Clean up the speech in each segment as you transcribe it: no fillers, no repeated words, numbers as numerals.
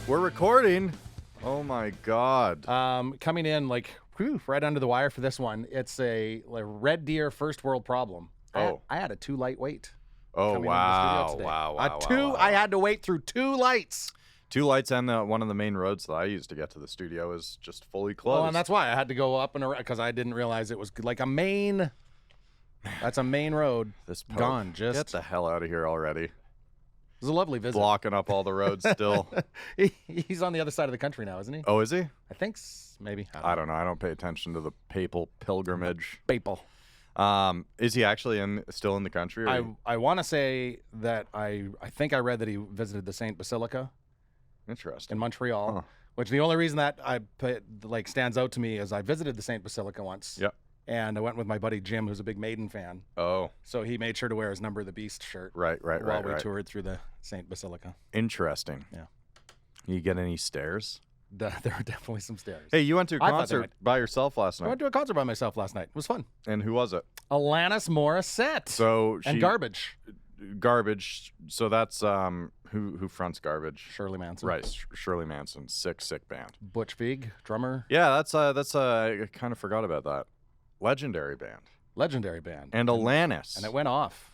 We're recording. Oh my God. Coming in right under the wire for this one. It's a Red Deer first world problem. I had a 2 light wait. Oh wow. Wow. I had to wait through 2 lights. 2 lights and one of the main roads that I use to get to the studio is just fully closed. Well, and that's why I had to go up and around because I didn't realize it was like a main. That's a main road. This gone. Just get the hell out of here already. It was a lovely visit. Blocking up all the roads still. He's on the other side of the country now, isn't he? Oh, is he? I think maybe. I don't know. I don't pay attention to the papal pilgrimage. Papal. Is he actually still in the country? I want to say that I think I read that he visited the Saint Basilica. Interesting. In Montreal, which the only reason that stands out to me is I visited the Saint Basilica once. Yep. And I went with my buddy Jim, who's a big Maiden fan. Oh. So he made sure to wear his Number of the Beast shirt. Right. While we toured through the Saint Basilica. Interesting. Yeah. You get any stairs? There are definitely some stairs. Hey, you went to a concert by yourself last night. I went to a concert by myself last night. It was fun. And who was it? Alanis Morisette. And Garbage. Garbage. So that's who fronts Garbage? Shirley Manson. Right, Shirley Manson. Sick band. Butch Vig, drummer. Yeah, that's I kind of forgot about that. Legendary band. And Alanis. And it went off.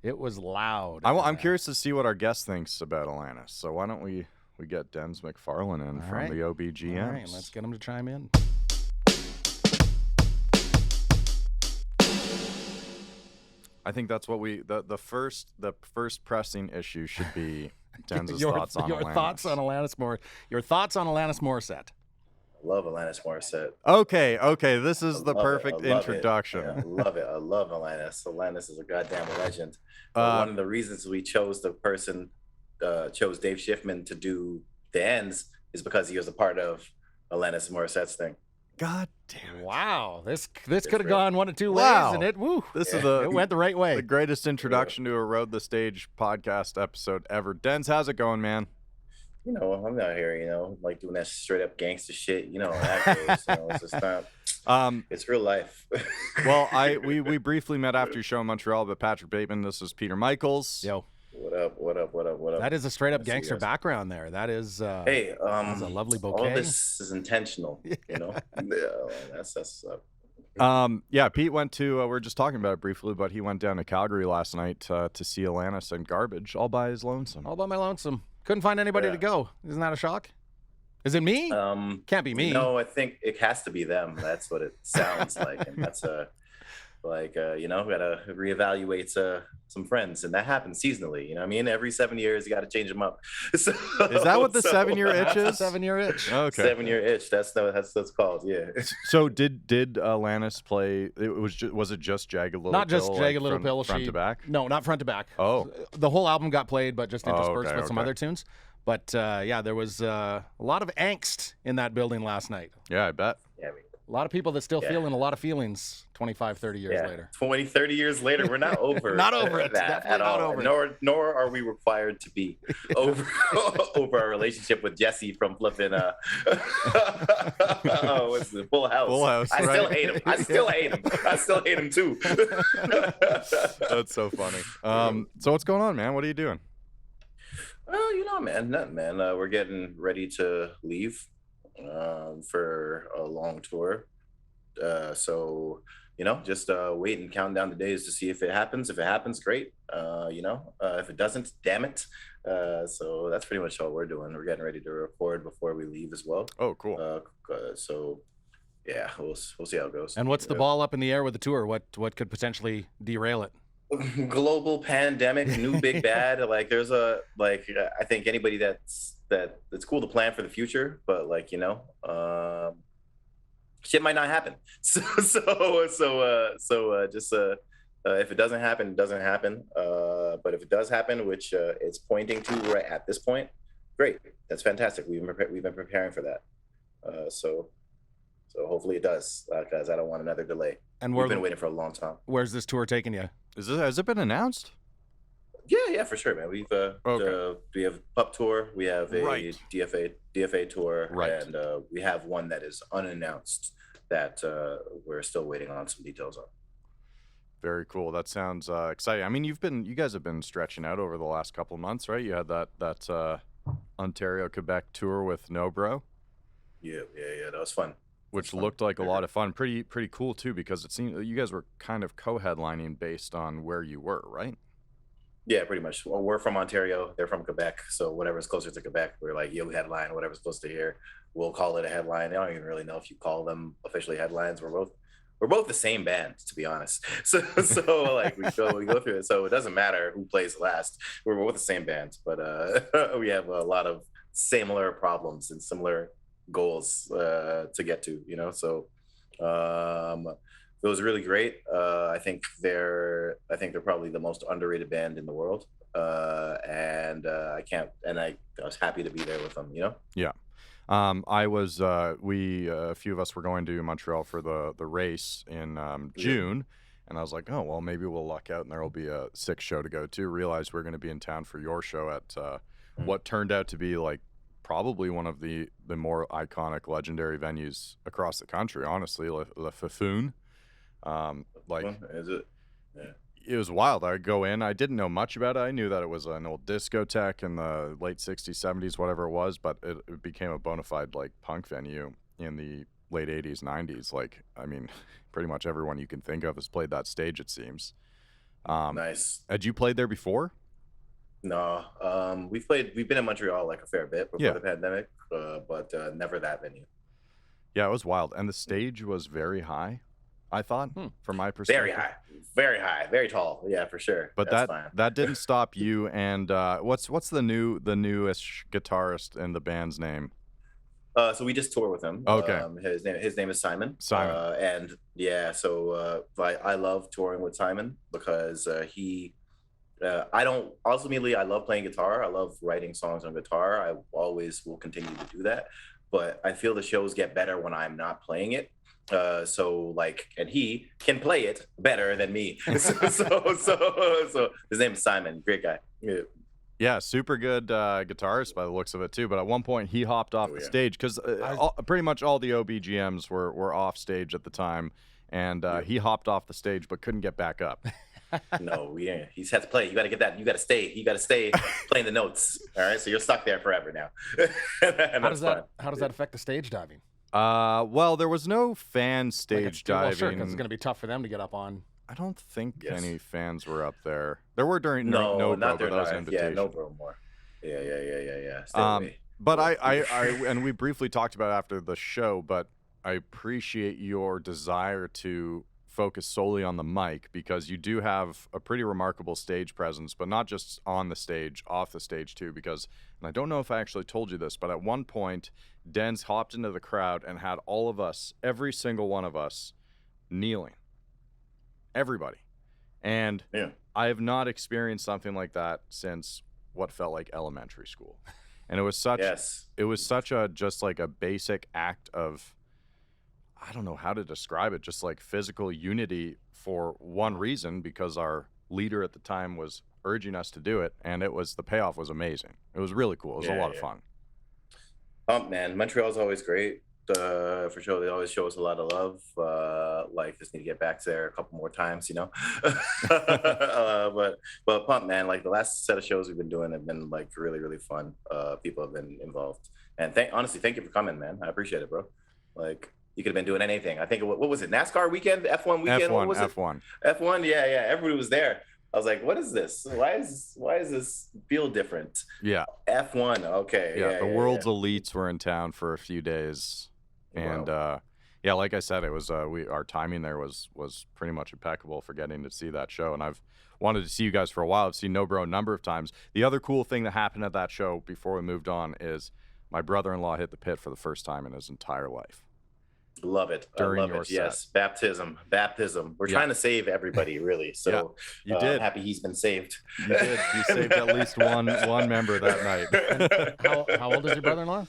It was loud. I'm curious to see what our guest thinks about Alanis. So why don't we get Denz McFarlane in from the OBGMs. All right, let's get him to chime in. I think that's what the first pressing issue should be Denz's thoughts on Alanis. Your thoughts on Alanis Morisette. Love Alanis Morisette. Okay. This is the perfect introduction. I love it. I love Alanis. Alanis is a goddamn legend. One of the reasons we chose chose Dave Schiffman to do the ends is because he was a part of Alanis Morissette's thing. God damn it. Wow. This could have gone one of 2 ways, and it went the right way. The greatest introduction to a Road the Stage podcast episode ever. Denz, how's it going, man? I'm out here, doing that straight up gangster shit, nowadays, it's just not, it's real life. Well, we briefly met after your show in Montreal, but Patrick Bateman, this is Peter Michaels. Yo. What up? That is a straight up gangster background there. That is, hey, that's a lovely bouquet. All this is intentional, that's yeah, Pete went to, we were just talking about it briefly, but he went down to Calgary last night to see Alanis and Garbage all by his lonesome. All by my lonesome. Couldn't find anybody to go. Isn't that a shock? Is it me? Can't be me. No, I think it has to be them. That's what it sounds like. And that's we gotta reevaluate some friends, and that happens seasonally. You know what I mean? Every 7 years, you got to change them up. So, is that what the 7-year itch is? 7-year itch. Okay. 7-year itch. That's what it's called. Yeah. So did Alanis play? Was it just Jagged Little Pill? Not just Jagged Little Pill. Front to back? No, not front to back. Oh. The whole album got played, but just interspersed with some other tunes. But there was a lot of angst in that building last night. Yeah, I bet. Yeah. A lot of people that still feeling a lot of feels 25, 30 years later. 20, 30 years later, we're not over not over it. That at all. Nor are we required to be over our relationship with Jesse from flipping what's the Full House. Full House. I still hate him. I still hate him too. That's so funny. So what's going on, man? What are you doing? Well, nothing, man. We're getting ready to leave for a long tour. So, just wait and count down the days to see if it happens. If it happens, great. If it doesn't, damn it. So that's pretty much all we're doing. We're getting ready to record before we leave as well. Oh, cool. So, yeah, we'll see how it goes. And what's the ball up in the air with the tour? What could potentially derail it? Global pandemic, new big bad. I think anybody that's cool to plan for the future, but shit might not happen. So if it doesn't happen, it doesn't happen. But if it does happen, which it's pointing to right at this point, great. That's fantastic. We've been preparing for that. So hopefully it does, because I don't want another delay. And we've been waiting for a long time. Where's this tour taking you? Has it been announced? Yeah, for sure, man. We've we have Pup Tour, we have a DFA tour, and we have one that is unannounced that we're still waiting on some details on. Very cool. That sounds exciting. I mean, you guys have been stretching out over the last couple of months, right? You had that Ontario, Quebec tour with No Bro. Yeah, that was fun. Which looked like a lot of fun. Pretty cool too, because it seemed you guys were kind of co-headlining based on where you were, right? Yeah, pretty much. Well, we're from Ontario, they're from Quebec, so whatever's closer to Quebec, we're like, you headline, whatever's close to here, we'll call it a headline. I don't even really know if you call them officially headlines. We're both the same band, to be honest. So like we go through it. So it doesn't matter who plays last. We're both the same band, but we have a lot of similar problems and similar goals to get to, So it was really great. I think they're probably the most underrated band in the world. I was happy to be there with them, Yeah. I was, a few of us were going to Montreal for the race in June, and I was like, oh, well, maybe we'll luck out and there will be a sick show to go to. Realized we're going to be in town for your show at what turned out to be like probably one of the more iconic, legendary venues across the country, honestly, Le Fafoon. Is it? Yeah. It was wild. I go in. I didn't know much about it. I knew that it was an old discotheque in the late 60s, 70s, whatever it was, but it became a bona fide like punk venue in the late 80s, 90s. Like, I mean, pretty much everyone you can think of has played that stage, it seems. Nice. Had you played there before? No. We've been in Montreal like a fair bit before the pandemic, but never that venue. Yeah, it was wild. And the stage was very high, I thought, from my perspective. Very high, very tall. Yeah, for sure. But that didn't stop you. And what's the newest guitarist in the band's name? So we just tour with him. Okay. His name is Simon. Simon. And yeah, so I love touring with Simon because I love playing guitar. I love writing songs on guitar. I always will continue to do that. But I feel the shows get better when I'm not playing it. And he can play it better than me. So his name is Simon. Great guy. Yeah, super good guitarist by the looks of it too. But at one point he hopped off the stage because pretty much all the OBGMs were off stage at the time, and he hopped off the stage but couldn't get back up. No, he's had to play. You got to get that. You got to stay. You got to stay playing the notes. All right, so you're stuck there forever now. How does that affect the stage diving? Well, there was no fan stage diving. Well, sure, because it's going to be tough for them to get up on. I don't think any fans were up there. There were during No Bro, but that was an invitation. Yeah, No Bro more. Yeah. Stay away. But I and we briefly talked about it after the show, but I appreciate your desire to focus solely on the mic because you do have a pretty remarkable stage presence, but not just on the stage, off the stage too, because, and I don't know if I actually told you this, but at one point, Denz hopped into the crowd and had all of us, every single one of us, kneeling. Everybody. And I have not experienced something like that since what felt like elementary school. And it was such just like a basic act of, I don't know how to describe it, just like physical unity for one reason, because our leader at the time was urging us to do it, and the payoff was amazing. It was really cool. It was a lot of fun. Man, Montreal's always great. For sure, they always show us a lot of love. Just need to get back there a couple more times, but Pump, man, like the last set of shows we've been doing have been like really, really fun. People have been involved, and honestly, thank you for coming, man. I appreciate it, bro. Like, you could have been doing anything. I think what was it? NASCAR weekend, F1 weekend. F1. Yeah. Everybody was there. I was like, what is this? Why does this feel different? Yeah. F1. Okay. Yeah. The world's elites were in town for a few days. And like I said, it was our timing there was pretty much impeccable for getting to see that show. And I've wanted to see you guys for a while. I've seen No Bro a number of times. The other cool thing that happened at that show before we moved on is my brother-in-law hit the pit for the first time in his entire life. Love it. During your set. Yes. Baptism. We're trying to save everybody, really. So you did. I'm happy he's been saved. You did. You saved at least one member that night. And how old is your brother-in-law?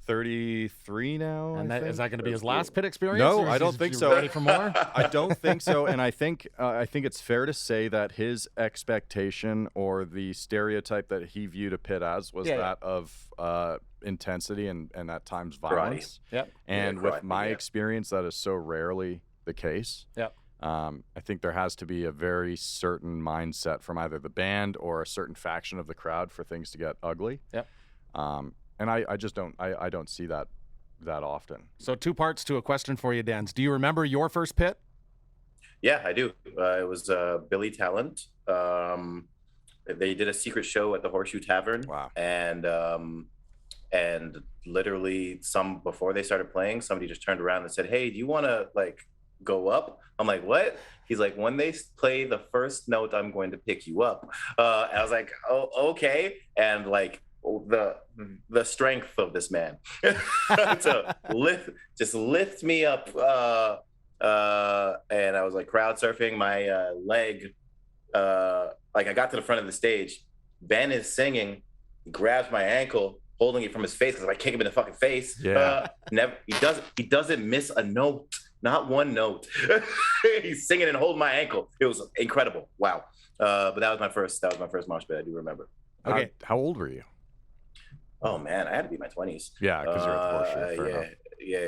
33 now. And is that going to be his last pit experience? No, I don't think so. Ready for more? I don't think so. And I think it's fair to say that his expectation or the stereotype that he viewed a pit as was that of intensity and at times violence. Yep. And with my experience, that is so rarely the case. Yep. I think there has to be a very certain mindset from either the band or a certain faction of the crowd for things to get ugly. Yep. And I just don't see that often. So 2 parts to a question for you, Denz. Do you remember your first pit? Yeah, I do. It was Billy Talent. They did a secret show at the Horseshoe Tavern. Wow. And literally before they started playing, somebody just turned around and said, "Hey, do you want to like go up?" I'm like, "What?" He's like, "When they play the first note, I'm going to pick you up." And I was like, "Oh, okay." And like the strength of this man to lift me up. And I was like crowd surfing my leg. Like I got to the front of the stage. Ben is singing, grabs my ankle, holding it from his face because I kick him in the fucking face. Yeah. He doesn't miss a note, not one note. He's singing and holding my ankle. It was incredible. Wow. But that was my first mosh pit. I do remember. Okay. How old were you? Oh man, I had to be in my 20s. Yeah, because you're at the Horseshoe. Fair enough. Yeah.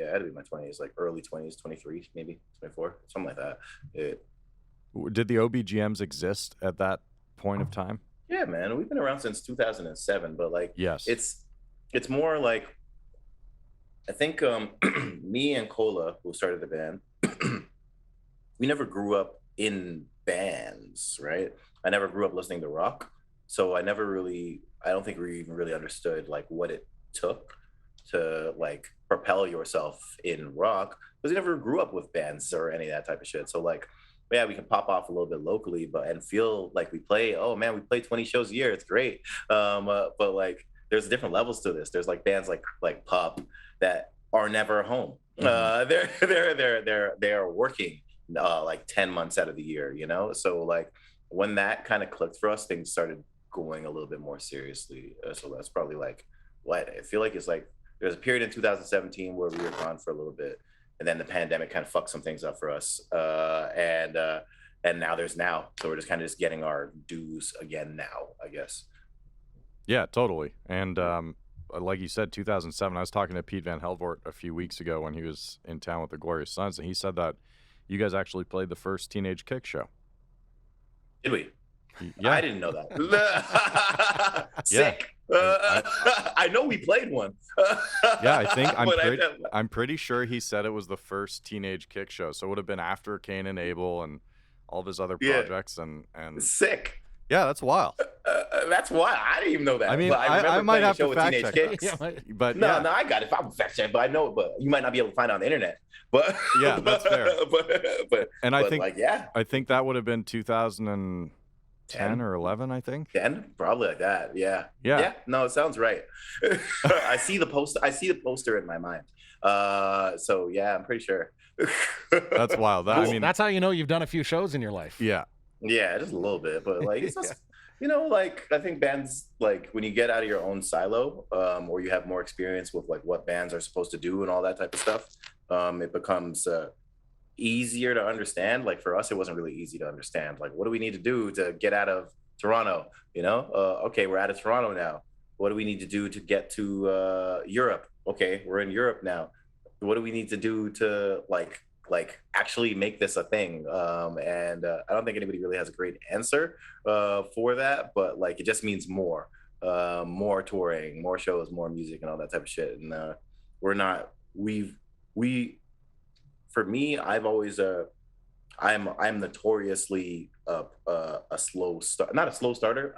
I had to be in my 20s, like early 20s, 23, maybe 24, something like that. Did the OBGMs exist at that point of time? Yeah, man, we've been around since 2007, but like, yes, it's more like, I think me and Kuly, who started the band, we never grew up in bands, right? I never grew up listening to rock, so I don't think we even really understood like what it took to like propel yourself in rock, because we never grew up with bands or any of that type of shit. So like, yeah, we can pop off a little bit locally, and feel like we play 20 shows a year. It's great. But like, there's different levels to this. There's like bands like Pup that are never home. Mm-hmm. They're working like 10 months out of the year, you know? So like when that kind of clicked for us, things started going a little bit more seriously. So that's probably like what I feel like. It's like there's a period in 2017 where we were gone for a little bit. And then the pandemic kind of fucked some things up for us. And now there's now. So we're just kind of just getting our dues again now, I guess. Yeah, totally. And like you said, 2007, I was talking to Pete Van Helvoort a few weeks ago when he was in town with the Glorious Sons, and he said that you guys actually played the first Teenage Kick show. Did we? Yeah. I didn't know that. Sick. Yeah. I know we played one. Yeah, I think I'm pretty sure he said it was the first Teenage Kick show. So it would have been after Cain and Abel and all of his other projects. And sick. Yeah, that's wild. That's wild. I didn't even know that. I mean, I might have to fact check. But no, I got it. I'm fact check, but I know it. But you might not be able to find it on the internet. But yeah, that's fair. I think that would have been 2010 or 11, I think. 10, probably like that. Yeah. No, it sounds right. I see the poster in my mind. So yeah, I'm pretty sure. That's wild. I mean, that's how you know you've done a few shows in your life. Yeah, just a little bit, but like it's just you know, like I think bands, like when you get out of your own silo, or you have more experience with like what bands are supposed to do and all that type of stuff, it becomes easier to understand. Like for us, it wasn't really easy to understand. Like, what do we need to do to get out of Toronto? You know, okay, we're out of Toronto now. What do we need to do to get to Europe? Okay, we're in Europe now. What do we need to do to like actually make this a thing? And I don't think anybody really has a great answer for that, but like it just means more touring, more shows, more music, and all that type of shit. And for me, I've always I'm notoriously a slow start, not a slow starter.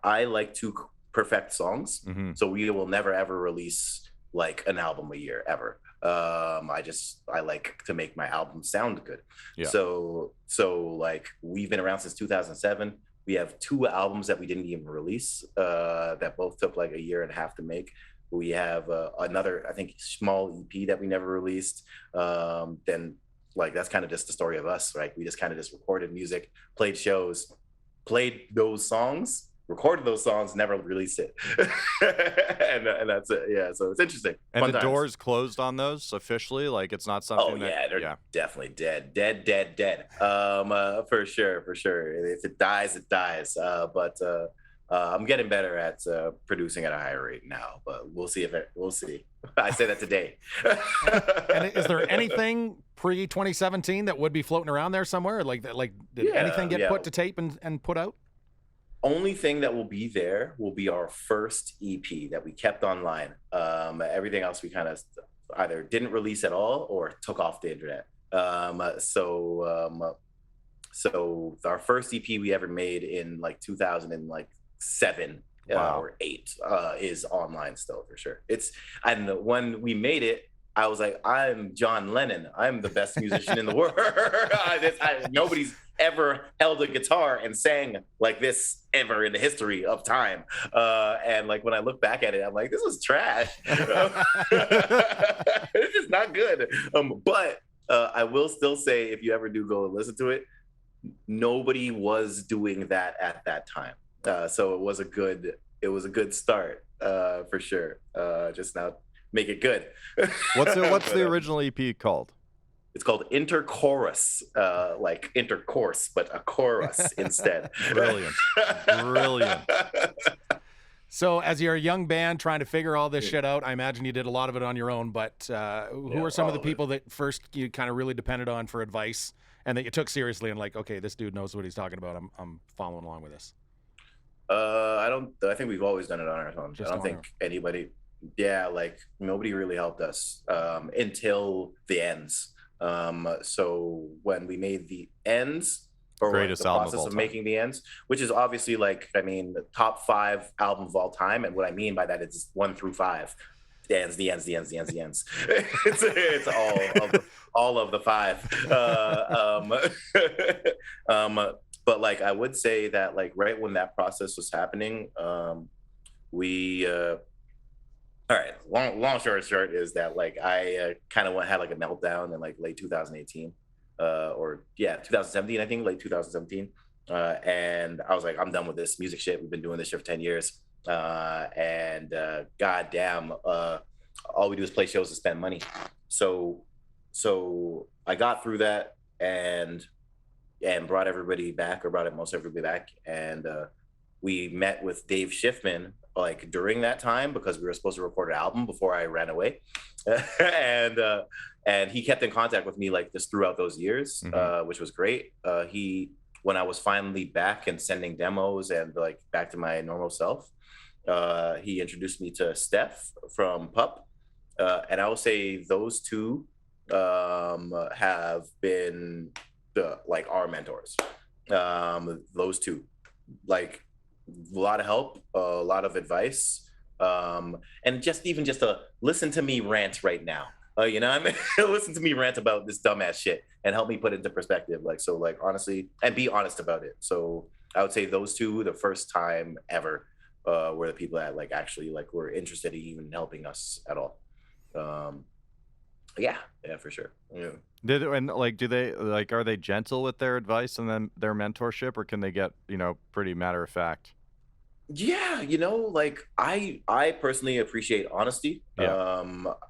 I like to perfect songs, so we will never ever release like an album a year ever. I like to make my album sound good. Yeah. So like we've been around since 2007. We have 2 albums that we didn't even release that both took like a year and a half to make. We have another, I think, small EP that we never released. Then like that's kind of just the story of us, right? We just kind of just recorded music, played shows, played those songs, recorded those songs, never released it. and that's it. Yeah, so it's interesting. And the doors closed on those officially? Like it's not something they're definitely dead. For sure. If it dies, it dies. But I'm getting better at producing at a higher rate now, but we'll see. I say that today. And is there anything pre-2017 that would be floating around there somewhere? Like did anything get put to tape and put out? Only thing that will be there will be our first EP that we kept online. Everything else we kind of either didn't release at all or took off the internet. So our first EP we ever made in like 2007 or 8 is online still for sure. And when we made it, I was like, I'm John Lennon. I'm the best musician in the world. Nobody's ever held a guitar and sang like this ever in the history of time. And like when I look back at it, I'm like, this was trash. This is not good. But I will still say, if you ever do go and listen to it, nobody was doing that at that time. So it was a good start for sure. Just now make it good. What's the original EP called? It's called Interchorus, like intercourse, but a chorus instead. Brilliant. So as you're a young band trying to figure all this shit out, I imagine you did a lot of it on your own, but who are some of the people that first you kind of really depended on for advice and that you took seriously and like, okay, this dude knows what he's talking about. I'm following along with this. I think we've always done it on our own. I don't think anybody, like nobody really helped us until the ends. So when we made the ends, or greatest the process of making the ends, which is obviously like, I mean, the top 5 album of all time. And what I mean by that is 1 through 5. The ends. It's all of the 5. But like, I would say that like right when that process was happening, we, all right, long story short is that like I kind of had like a meltdown in like late 2018 or 2017, I think, late 2017. And I was like, I'm done with this music shit. We've been doing this shit for 10 years. And goddamn, all we do is play shows and spend money. So I got through that and brought most everybody back. And we met with Dave Schiffman like during that time because we were supposed to record an album before I ran away. And he kept in contact with me like just throughout those years, which was great. When I was finally back and sending demos and like back to my normal self, he introduced me to Steph from Pup. And I will say those two have been like our mentors. Those two, like a lot of help, a lot of advice, and just to listen to me rant right now. You know what I mean? Listen to me rant about this dumbass shit and help me put it into perspective. Like, so like honestly, and be honest about it. So I would say those two, the first time ever, were the people that like actually like were interested in even helping us at all. Yeah, for sure. Yeah. Do they like, are they gentle with their advice and then their mentorship, or can they get, pretty matter of fact? Yeah, like I personally appreciate honesty. Yeah.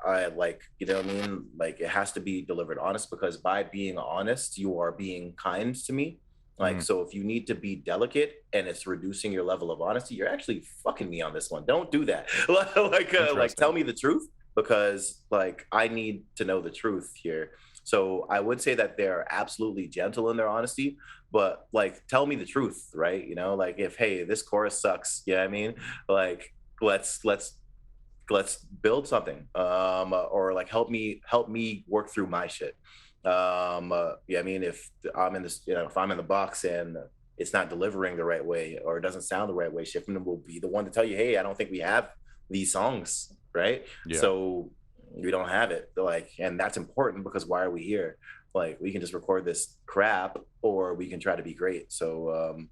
I like, what I mean? Like it has to be delivered honest, because by being honest, you are being kind to me. Like, so if you need to be delicate and it's reducing your level of honesty, you're actually fucking me on this one. Don't do that. Like tell me the truth, because like I need to know the truth here. So I would say that they're absolutely gentle in their honesty, but like tell me the truth, right? Like if, hey, this chorus sucks, you know what I mean? Like let's build something, or like help me work through my shit. I mean, if I'm in this, if I'm in the box and it's not delivering the right way or it doesn't sound the right way, Shipman will be the one to tell you, hey, I don't think we have these songs, right? Yeah. So we don't have it, like, and that's important, because why are we here? Like, we can just record this crap, or we can try to be great. So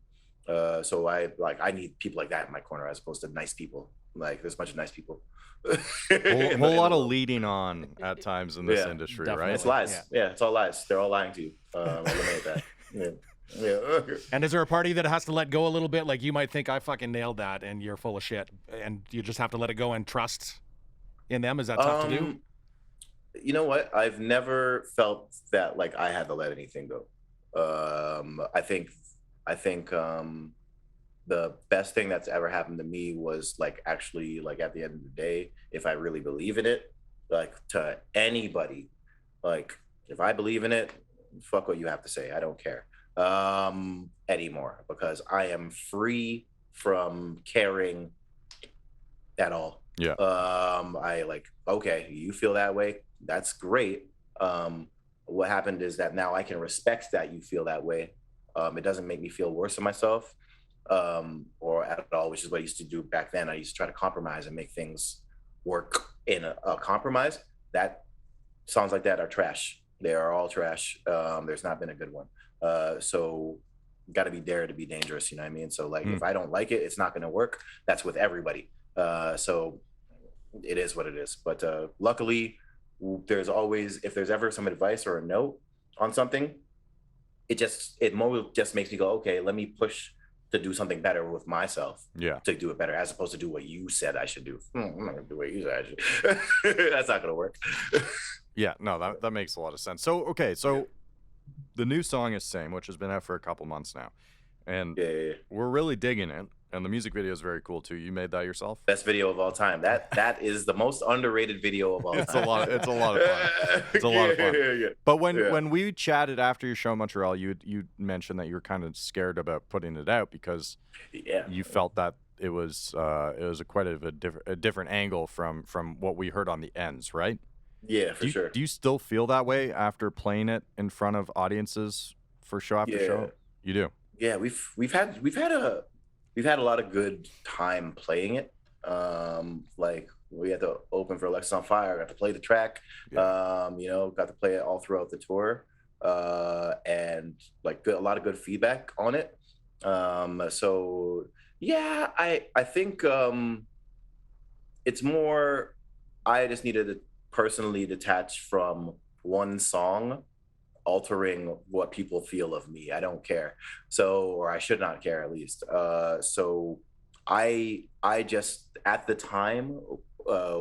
I need people like that in my corner, as opposed to nice people. Like, there's a bunch of nice people. A whole lot of leading on at times in this industry, definitely. Right? It's lies. Yeah, it's all lies. They're all lying to you. Eliminate that. Yeah. And is there a party that has to let go a little bit? Like, you might think I fucking nailed that and you're full of shit, and you just have to let it go and trust in them? Is that tough to do? You know what? I've never felt that like I had to let anything go. I think the best thing that's ever happened to me was like actually like at the end of the day, if I really believe in it, like to anybody, like if I believe in it, fuck what you have to say. I don't care anymore, because I am free from caring at all. Yeah. I like, okay, you feel that way. That's great. What happened is that now I can respect that you feel that way. It doesn't make me feel worse of myself, or at all, which is what I used to do back then. I used to try to compromise and make things work in a compromise. That songs like that are trash. They are all trash. There's not been a good one. So got to be dare to be dangerous. You know what I mean? So like, if I don't like it, it's not going to work. That's with everybody. So it is what it is. But luckily, there's always, if there's ever some advice or a note on something, it more just makes me go, okay, let me push to do something better with myself. Yeah. To do it better, as opposed to do what you said I should do. I'm not gonna do what you said I should. That's not gonna work. Yeah, no, that makes a lot of sense. So okay, so the new song is Same, which has been out for a couple months now, and we're really digging it. And the music video is very cool too. You made that yourself? Best video of all time. That is the most underrated video of all time. It's a lot of fun. It's a lot of fun. Yeah. But when we chatted after your show in Montreal, you mentioned that you were kind of scared about putting it out because you felt that it was quite a different angle from what we heard on the ends, right? Yeah, for sure. Do you still feel that way after playing it in front of audiences for show after show? You do. Yeah, we've had a lot of good time playing it. Like we had to open for Alexis on Fire, got to play the track, got to play it all throughout the tour, and like a lot of good feedback on it. So yeah, I think it's more, I just needed to personally detach from one song altering what people feel of me. I don't care. So, or I should not care at least. So I just, at the time,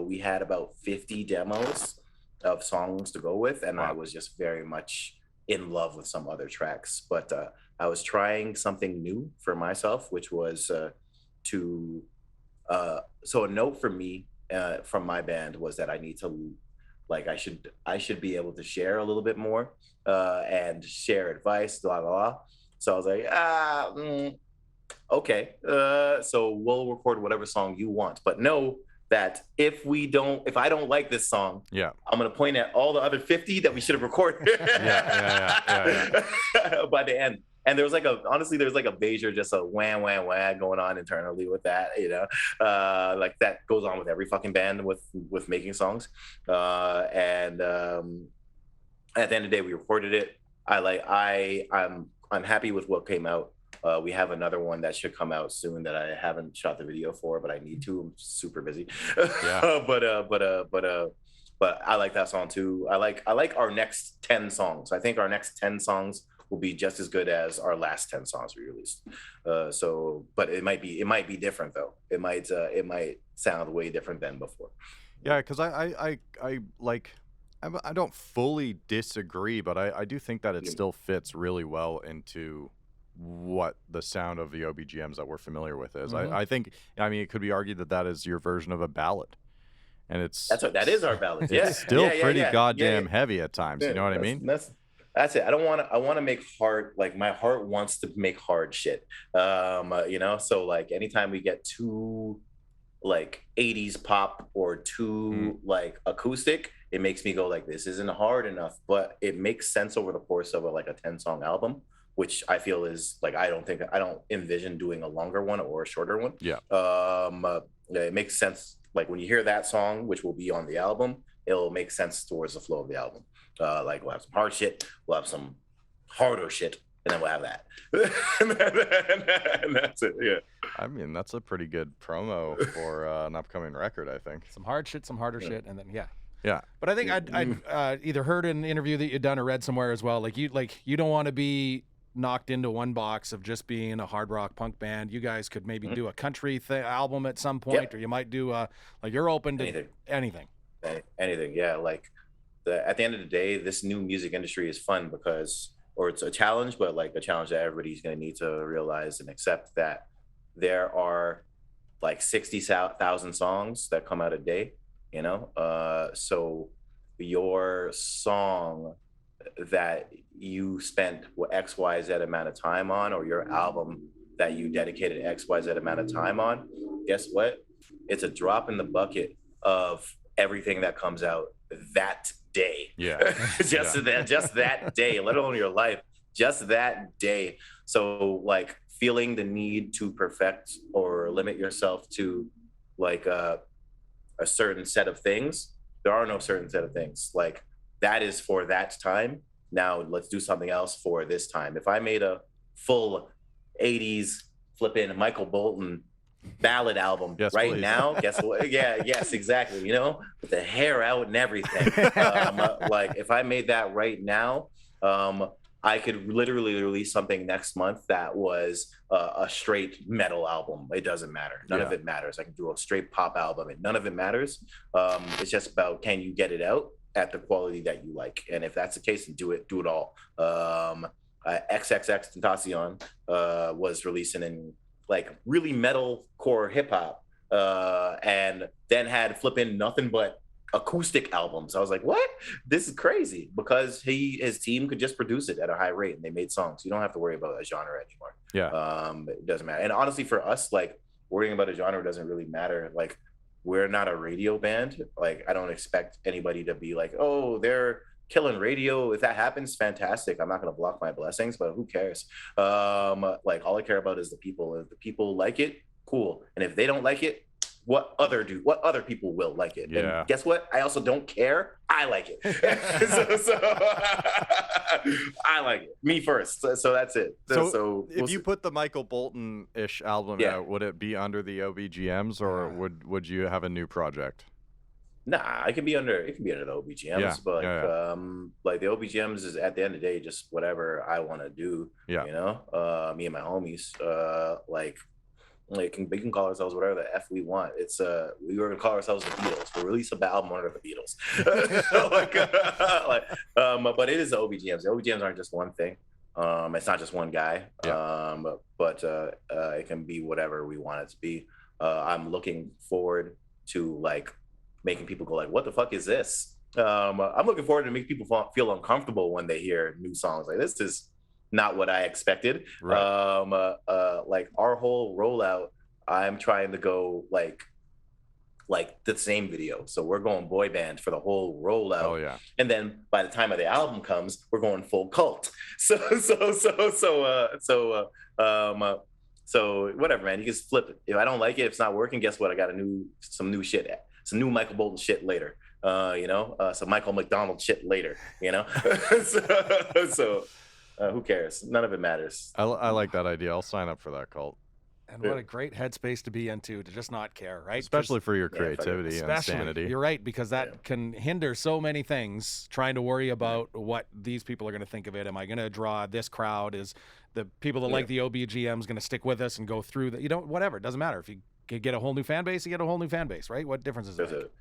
we had about 50 demos of songs to go with. And I was just very much in love with some other tracks. But I was trying something new for myself, which was so a note for me from my band was that I need to, like, I should be able to share a little bit more and share advice, blah, blah, blah. So I was like, okay. So we'll record whatever song you want, but know that if I don't like this song, I'm going to point at all the other 50 that we should have recorded by the end. And there was honestly, there's like a Bezier, just a wham, wham, wham going on internally with that, like that goes on with every fucking band with making songs. And at the end of the day, we recorded it. I'm happy with what came out. We have another one that should come out soon that I haven't shot the video for, but I need to. I'm super busy. But I like that song too. I like our next 10 songs. I think our next 10 songs will be just as good as our last 10 songs we released. But it might be different though. It might sound way different than before. Yeah, because I don't fully disagree, but I do think that it still fits really well into what the sound of the OBGMs that we're familiar with is. I think, it could be argued that is your version of a ballad, and that is our ballad. It's still pretty goddamn heavy at times. You know what I mean? That's it. I want to make hard, like my heart wants to make hard shit. So like anytime we get too like 80s pop or too like acoustic, it makes me go like, this isn't hard enough, but it makes sense over the course of a 10-song album, which I feel is like, I don't envision doing a longer one or a shorter one. It makes sense. Like when you hear that song, which will be on the album, it'll make sense towards the flow of the album. Like we'll have some hard shit, we'll have some harder shit, and then we'll have that. and that's it. Yeah. That's a pretty good promo for an upcoming record, I think. Some hard shit, some harder shit, and then Yeah. But I think I'd either heard in an interview that you'd done or read somewhere as well. Like you don't want to be knocked into one box of just being a hard rock punk band. You guys could maybe do a country album at some point, or you might do you're open to anything. Anything, yeah. Like at the end of the day, this new music industry is fun or it's a challenge, but like a challenge that everybody's going to need to realize and accept that there are like 60,000 songs that come out a day, so your song that you spent XYZ amount of time on, or your album that you dedicated XYZ amount of time on, guess what? It's a drop in the bucket of everything that comes out that day. Yeah. just that day, let alone your life, just that day. So like feeling the need to perfect or limit yourself to like a certain set of things, there are no certain set of things. Like that is for that time. Now let's do something else for this time. If I made a full 80s flipping Michael Bolton ballad album right please. Now, guess what? Yeah, yes, exactly. You know, with the hair out and everything. Like if I made that right now, I could literally release something next month that was a straight metal album. It doesn't matter. None of it matters. I can do a straight pop album and none of it matters. It's just about, can you get it out at the quality that you like? And if that's the case, then do it all. XXX Tentacion was releasing in like really metal core hip hop, and then had flipping nothing but acoustic albums. I was like, what? This is crazy, because his team could just produce it at a high rate and they made songs. You don't have to worry about a genre anymore. Yeah. It doesn't matter. And honestly, for us, like worrying about a genre doesn't really matter. Like we're not a radio band. Like I don't expect anybody to be like, oh, they're killing radio. If that happens, fantastic. I'm not going to block my blessings, but who cares? Like all I care about is the people. If the people like it, cool. And if they don't like it, what other people will like it? Yeah. And guess what? I also don't care. I like it. so I like it. Me first. So that's it. So if you put the Michael Bolton-ish album out, would it be under the OBGMs, or would you have a new project? Nah, it can be under the OBGMs, but like the OBGMs is at the end of the day just whatever I want to do. Yeah, you know, me and my homies, we can call ourselves whatever the F we want. It's we were gonna call ourselves the Beatles. We'll release an album under the Beatles. But it is the OBGMs. The OBGMs aren't just one thing. It's not just one guy. But it can be whatever we want it to be. I'm looking forward to like making people go like, what the fuck is this? I'm looking forward to make people feel uncomfortable when they hear new songs. Like this is not what I expected. Right. Like our whole rollout, I'm trying to go like the same video. So we're going boy band for the whole rollout. Oh yeah. And then by the time of the album comes, we're going full cult. So whatever, man. You just flip it. If I don't like it, if it's not working, guess what? I got some new Michael Bolton shit later. Some Michael McDonald shit later. You know. Who cares? None of it matters. I like that idea. I'll sign up for that cult. And what a great headspace to be into, to just not care, right? Especially for your creativity and sanity. You're right, because that can hinder so many things, trying to worry about what these people are going to think of it. Am I going to draw this crowd? Is the people that like the OBGMs going to stick with us and go through that? You don't, whatever. It doesn't matter. If you get a whole new fan base, you get a whole new fan base, right? What difference is it?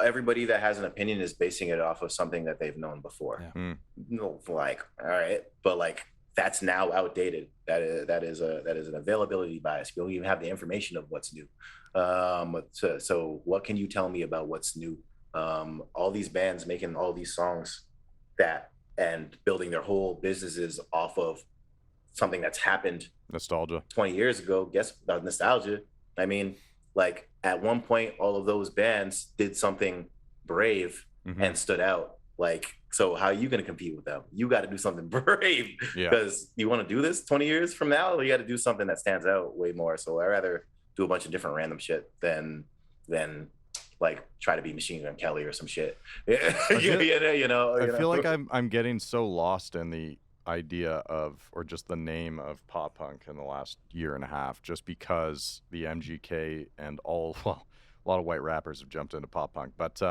Everybody that has an opinion is basing it off of something that they've known before. Yeah. No, like, all right, but like that's now outdated. That is an availability bias. You don't even have the information of what's new. So what can you tell me about what's new? All these bands making all these songs and building their whole businesses off of something that's happened nostalgia 20 years ago. Guess about nostalgia. I mean, like at one point, all of those bands did something brave and stood out. Like, so how are you going to compete with them? You got to do something brave because you want to do this 20 years from now. You got to do something that stands out way more. So I rather do a bunch of different random shit than like try to be Machine Gun Kelly or some shit. I feel like I'm getting so lost in the idea of, or just the name of pop punk in the last year and a half, just because the MGK and a lot of white rappers have jumped into pop punk, but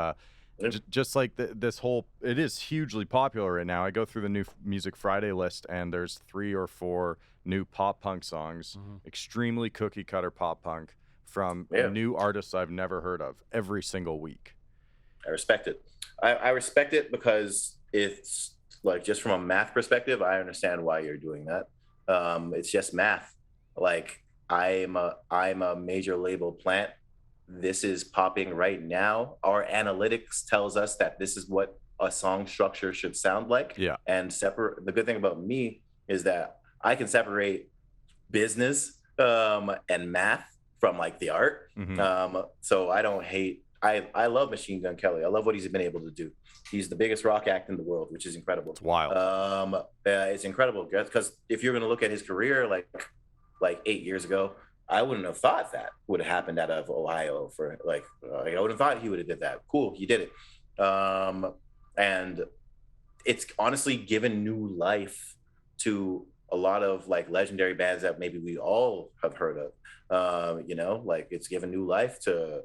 just like this whole, it is hugely popular right now. I go through the new Music Friday list and there's 3 or 4 new pop punk songs, extremely cookie cutter pop punk from new artists I've never heard of every single week. I respect it. I respect it because it's like, just from a math perspective, I understand why you're doing that. It's just math. Like I'm a major label plant. This is popping right now. Our analytics tells us that this is what a song structure should sound like. Yeah. And the good thing about me is that I can separate business and math from like the art. So I don't hate. I love Machine Gun Kelly. I love what he's been able to do. He's the biggest rock act in the world, which is incredible. It's wild. It's incredible because if you're going to look at his career, like 8 years ago, I wouldn't have thought that would have happened out of Ohio for I would have thought he would have did that. Cool, he did it. And it's honestly given new life to a lot of like legendary bands that maybe we all have heard of. Like it's given new life to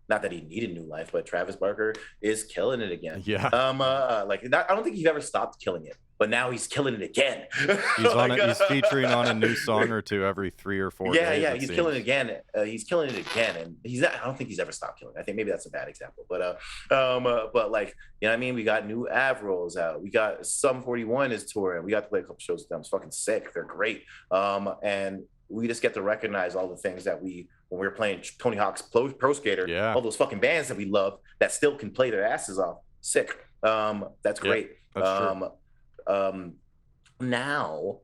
not that he needed new life, but Travis Barker is killing it again. Yeah. I don't think he's ever stopped killing it, but now he's killing it again. He's featuring on a new song or two every 3 or 4 days. Yeah, he's killing it again. He's killing it again, and I don't think he's ever stopped killing it. I think maybe that's a bad example, but like, you know what I mean? We got new Avril's out. We got Sum 41 is touring. We got to play a couple shows with them. It's fucking sick. They're great. And we just get to recognize all the things that when we were playing Tony Hawk's Pro Skater, all those fucking bands that we love that still can play their asses off. Sick. That's great. That's true. Now,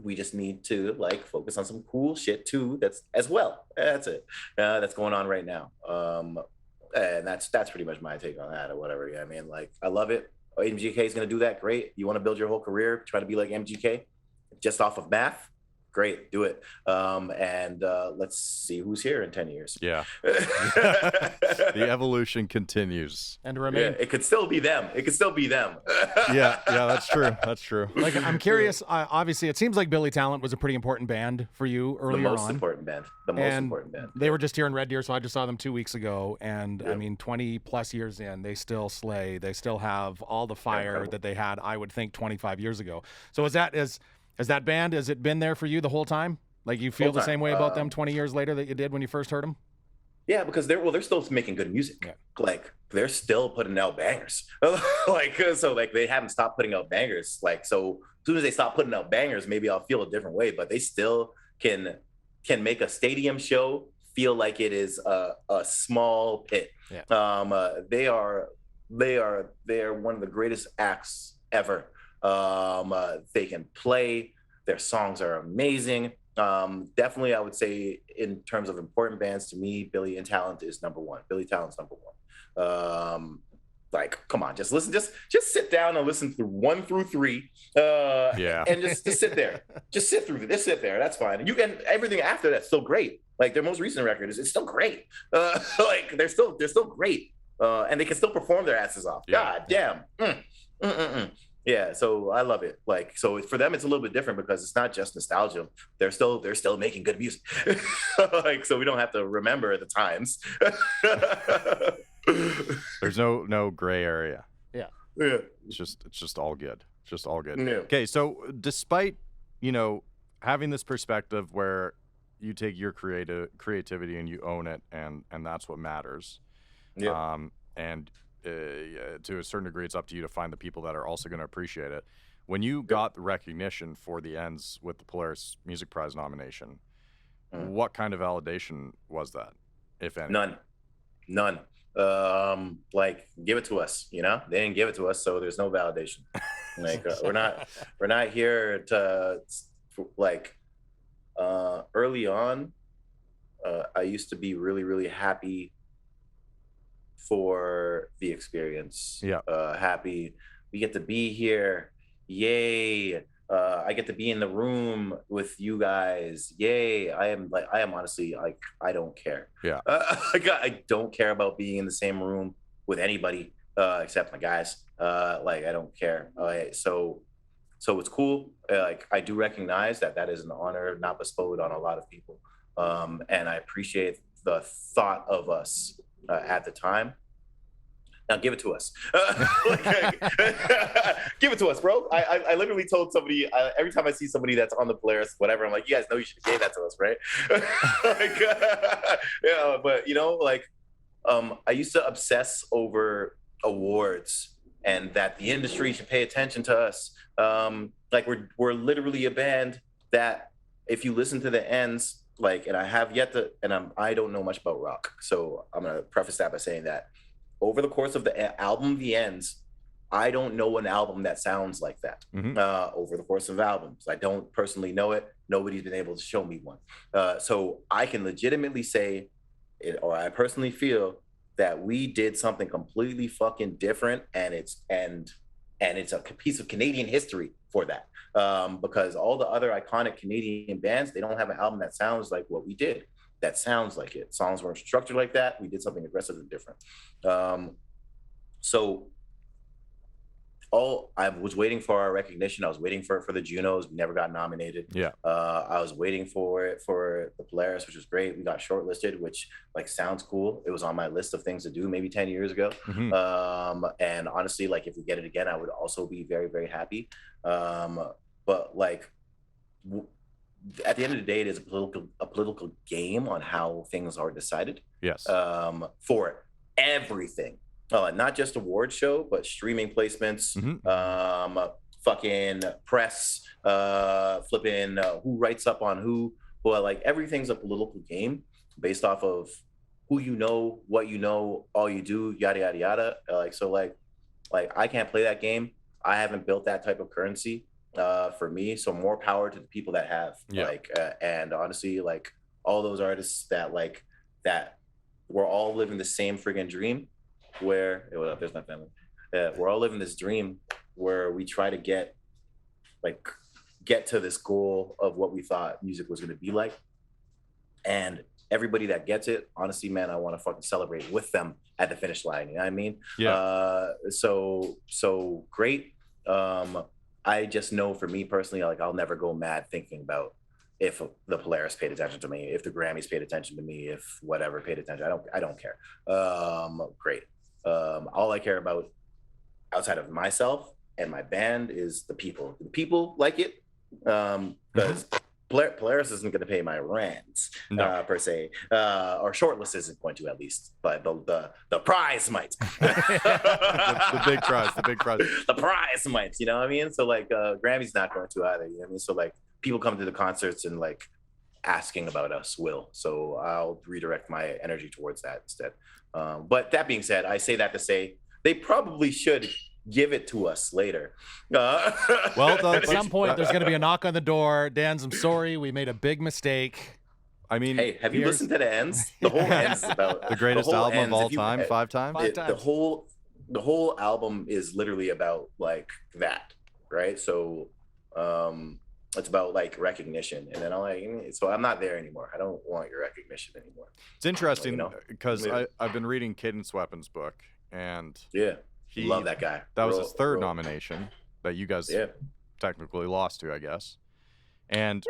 we just need to like focus on some cool shit too. That's as well. That's it. That's going on right now. And that's pretty much my take on that or whatever. Yeah, I mean, like, I love it. MGK is going to do that. Great. You want to build your whole career, try to be like MGK just off of math? Great, do it. And let's see who's here in 10 years. Yeah. The evolution continues. And remain. Yeah, it could still be them. Yeah, that's true. That's true. Like, I'm curious, obviously, it seems like Billy Talent was a pretty important band for you earlier on. The most important band. They were just here in Red Deer, so I just saw them 2 weeks ago. And, I mean, 20 plus years in, they still slay. They still have all the fire that they had, I would think, 25 years ago. So has that band, has it been there for you the whole time? Like, you feel the same way about them 20 years later that you did when you first heard them? Yeah, because they're still making good music. Yeah. Like, they're still putting out bangers. They haven't stopped putting out bangers. Like, so as soon as they stop putting out bangers, maybe I'll feel a different way. But they still can make a stadium show feel like it is a small pit. Yeah. They are one of the greatest acts ever. They can play. Their songs are amazing. Definitely, I would say in terms of important bands to me, Billy Talent is number one. Billy Talent's number one. Like, come on, just listen. Just sit down and listen through 1 through 3. And just sit there. Just sit through. Just sit there. That's fine. And you can everything after that's still great. Like their most recent record it's still great. Like they're still great. And they can still perform their asses off. Yeah. God damn. Yeah, so I love it. Like, so for them, it's a little bit different because it's not just nostalgia. They're still making good music. Like, so we don't have to remember the times. There's no gray area. Yeah. It's just all good. It's just all good. Yeah. Okay, so despite having this perspective where you take your creativity and you own it, and that's what matters. Yeah. And to a certain degree, it's up to you to find the people that are also going to appreciate it. When you got the recognition for the Ends with the Polaris Music Prize nomination, what kind of validation was that, if any? None. Like, give it to us. They didn't give it to us, so there's no validation. Like, we're not here to like. Early on, I used to be really, really happy for the experience. Yeah. Happy we get to be here. Yay. I get to be in the room with you guys. Yay. I am honestly like, I don't care. Yeah. I don't care about being in the same room with anybody except my guys. Like, I don't care. So it's cool. Like, I do recognize that is an honor not bestowed on a lot of people. And I appreciate the thought of us at the time. Now give it to us. Give it to us, bro. I literally told somebody, every time I see somebody that's on the Polaris, whatever, I'm like, you guys know you should have gave that to us, right? Yeah, but I used to obsess over awards and that the industry should pay attention to us. Like, we're literally a band that, if you listen to the Ends, like, and I have yet to, and I don't know much about rock, so I'm gonna preface that by saying that over the course of the album The Ends, I don't know an album that sounds like that over the course of albums. I don't personally know it. Nobody's been able to show me one. So I can legitimately say, or I personally feel that we did something completely fucking different, and it's a piece of Canadian history for that. Because all the other iconic Canadian bands, they don't have an album that sounds like what we did. That sounds like it. Songs weren't structured like that. We did something aggressive and different. So I was waiting for our recognition. I was waiting for the Junos. We never got nominated. Yeah. I was waiting for it for the Polaris, which was great. We got shortlisted, which like sounds cool. It was on my list of things to do maybe 10 years ago. And honestly, like if we get it again, I would also be very, very happy. But like at the end of the day, it is a political game on how things are decided. Yes. For everything. Not just award show, but streaming placements, fucking press, flipping who writes up on who. Well, like everything's a political game based off of who you know, what you know, all you do, yada yada yada. Like I can't play that game. I haven't built that type of currency for me. So more power to the people that have. Yeah. And honestly, like all those artists that we're all living the same friggin' dream. Where there's my family. We're all living this dream where we try to get to this goal of what we thought music was going to be like, and everybody that gets it, honestly, man, I want to fucking celebrate with them at the finish line. You know what I mean? Yeah. So great. I just know for me personally, like I'll never go mad thinking about if the Polaris paid attention to me, if the Grammys paid attention to me, if whatever paid attention. I don't care. Great. All I care about outside of myself and my band is the people. The people like it because Polaris isn't going to pay my rent per se, or Shortlist isn't going to, at least, but the prize might. the big prize, the prize might. You know what I mean? So like Grammy's not going to either. You know what I mean? So like people come to the concerts and like asking about us will. So I'll redirect my energy towards that instead. But that being said, I say that to say they probably should give it to us later. Well, at some point, there's going to be a knock on the door. Denz, I'm sorry. We made a big mistake. I mean, hey, have you listened to the Ends? The whole Ends is about the greatest album of all time, 5 times. The whole album is literally about like that, right? So it's about like recognition, and then I'm not there anymore. I don't want your recognition anymore. It's interesting because I've been reading Cadence Weapon's book, and love that guy. That was his third nomination that you guys technically lost to, I guess. And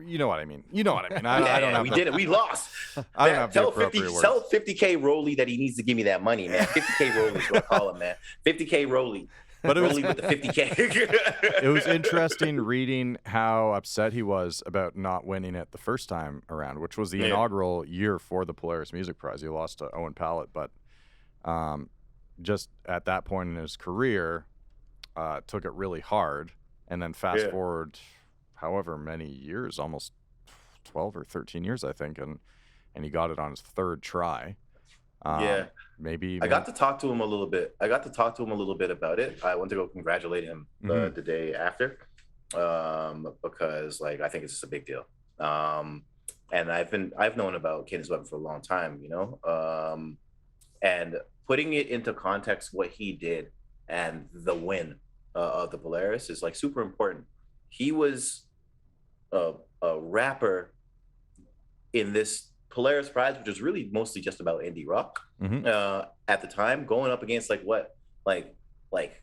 you know what I mean. I don't have. We did it. We lost. I don't have the appropriate words. Tell 50K Ryley that he needs to give me that money, man. 50K Ryley is what I call him, man. 50K Ryley. But it was with the 50K. It was interesting reading how upset he was about not winning it the first time around, which was the inaugural year for the Polaris Music Prize. He lost to Owen Pallett, but just at that point in his career, took it really hard. And then fast forward however many years, almost 12 or 13 years, I think, and he got it on his third try. Maybe I got to talk to him a little bit. About it. I went to go congratulate him the day after, because like I think it's just a big deal. And I've known about Cadence Weapon for a long time, and putting it into context, what he did and the win of the Polaris is like super important. He was a rapper in this Polaris Prize, which was really mostly just about indie rock at the time, going up against like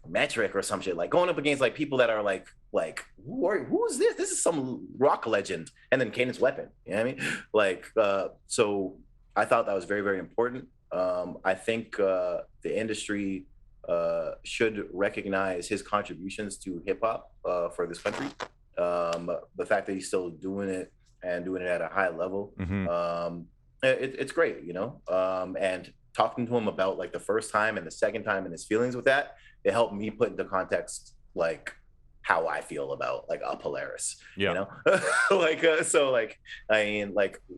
Metric or some shit, like going up against like people that are like who is this? This is some rock legend, and then Cadence Weapon. You know what I mean? So I thought that was very, very important. I think the industry should recognize his contributions to hip hop for this country. The fact that he's still doing it and doing it at a high level, it's great, and talking to him about like the first time and the second time and his feelings with that, it helped me put into context like how I feel about like a Polaris,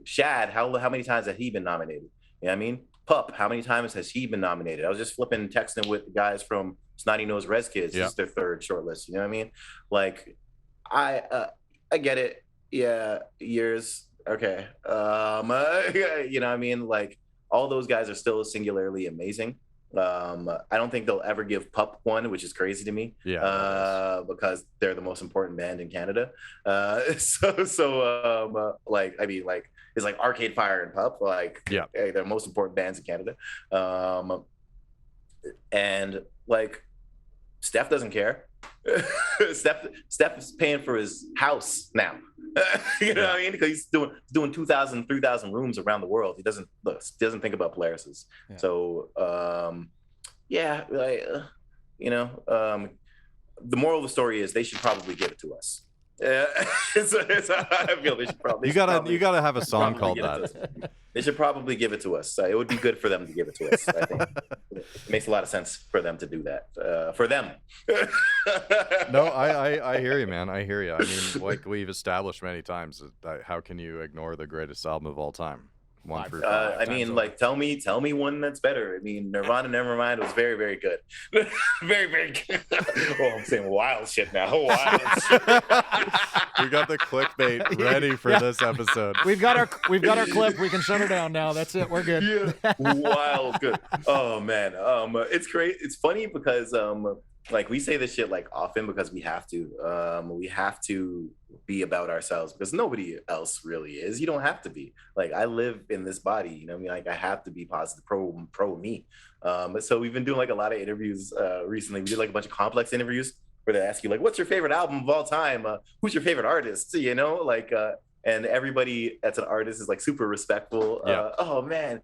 Shad, how many times has he been nominated? You know what I mean? Pup, how many times has he been nominated? I was just texting with the guys from Snotty Nose Res Kids is their third shortlist. You know what I mean? Like, I get it. Yeah, years. Okay. You know what I mean? Like, all those guys are still singularly amazing. I don't think they'll ever give Pup one, which is crazy to me. Yeah. Because they're the most important band in Canada. Like, I mean, like, it's like Arcade Fire and Pup. Like, hey, they're the most important bands in Canada. And like, Steph doesn't care. Steph is paying for his house now. You know what I mean? Because he's doing 2,000, 3,000 rooms around the world. He doesn't think about Polaris's. Yeah. So you know, the moral of the story is they should probably give it to us. I feel they should probably. You gotta have a song called that. They should probably give it to us. It would be good for them to give it to us. I think it makes a lot of sense for them to do that. For them. No, I hear you, man. I hear you. I mean, like we've established many times, how can you ignore the greatest album of all time? One through five. I mean, like, tell me one that's better. I mean, Nirvana Nevermind was very, very good. Very, very good. Oh, I'm saying wild shit now. Wild shit. We got the clickbait ready for this episode. We've got our clip. We can shut her down now. That's it. We're good. Yeah. Wild good. Oh man. It's great. It's funny because like we say this shit like often because we have to. We have to be about ourselves because nobody else really is. You don't have to be. Like, I live in this body, you know what I mean? Like, I have to be positive, pro me. So we've been doing like a lot of interviews recently. We did like a bunch of complex interviews where they ask you like, what's your favorite album of all time? Who's your favorite artist? You know, like, and everybody that's an artist is like super respectful. Oh man,